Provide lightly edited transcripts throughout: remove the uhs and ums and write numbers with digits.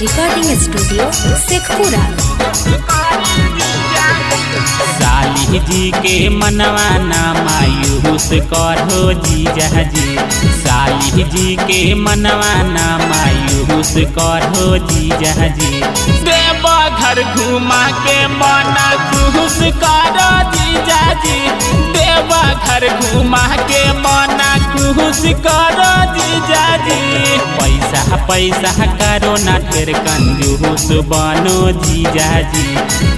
Recording studio Sheikhpura. साली जी के मनवा ना मायूस करो जीजा जी, साली जी के मनवा ना मायूस करो जीजा जी। देव घर घुमा के मना खुश करो जीजा जी, देव घर घुमा के मना खुश करो जीजा जी। पैसा पैसा करो ना ढेर कंजूस बनो जीजा जी,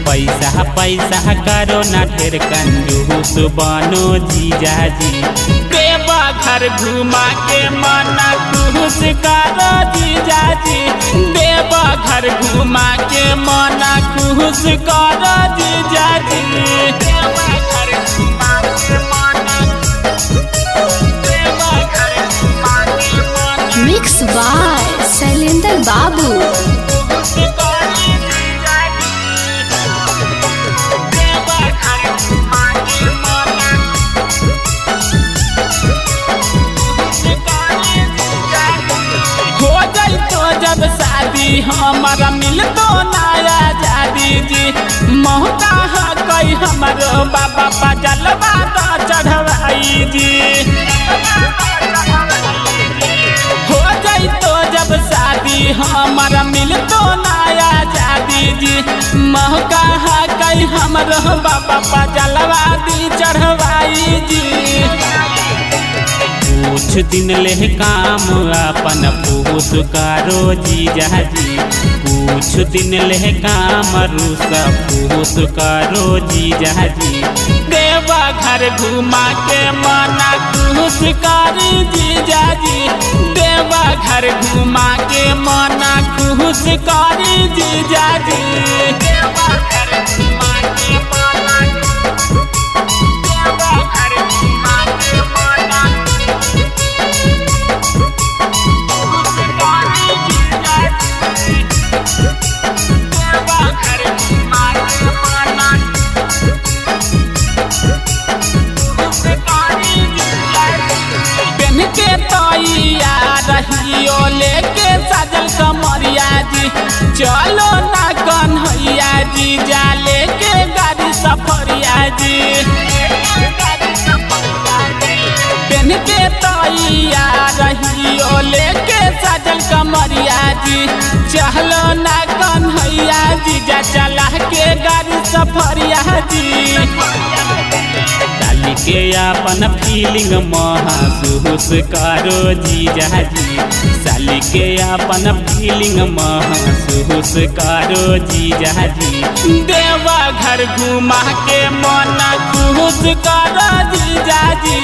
पैसा पैसा करो ना ढेर कंजूस बनो जीजा जी। देवा घर घुमा के मना खुश करो जीजा जी, देवा घर घुमा के मना खुश करो जीजा जी। देवा घर घुमा के मना, देवा घर घुमा के मना। मिक्स बाय शैलेंद्र बाबू। जब शादी हमारा मिल तो नया जादी जी, मौका है कई हमारो बाबा पजलवा तो चढ़वाई जी। हो जाई तो जब शादी हमारा मिल तो नया जादी जी, मौका है कई हमारो बाबा पजलवा दी चढ़वाई जी। कुछ दिन ले काम अपन पूस करो जीजा जी, कुछ दिन ले काम रूसा पूस करो जीजा जी। देवा घर घुमा के मना खुश करी जीजा जी, देवा घर घुमा के मना खुश करी जीजा जी। देवा घर घुमा के मना, देवा घर घुमा के मना रहियो लेके साजल कमरिया जी। चलो ना कन्हैया जी जा लेके गाड़ी सफरिया जी। पेन के तैया रहियो लेके साजल कमरिया जी। चलो ना कन्हैया जी जा चला के गाड़ी सफरिया जी। साली के अपन फीलिंग महसूस करो जीजा जी, साली के अपन फीलिंग महसूस करो जीजा जी। देवा घर घुमा के मना खुश करो जीजा जी,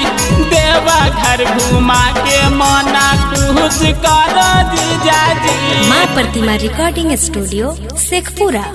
देवा घर घुमा के मना खुश करो जीजा जी। माँ प्रतिमा रिकॉर्डिंग स्टूडियो शेखपुरा।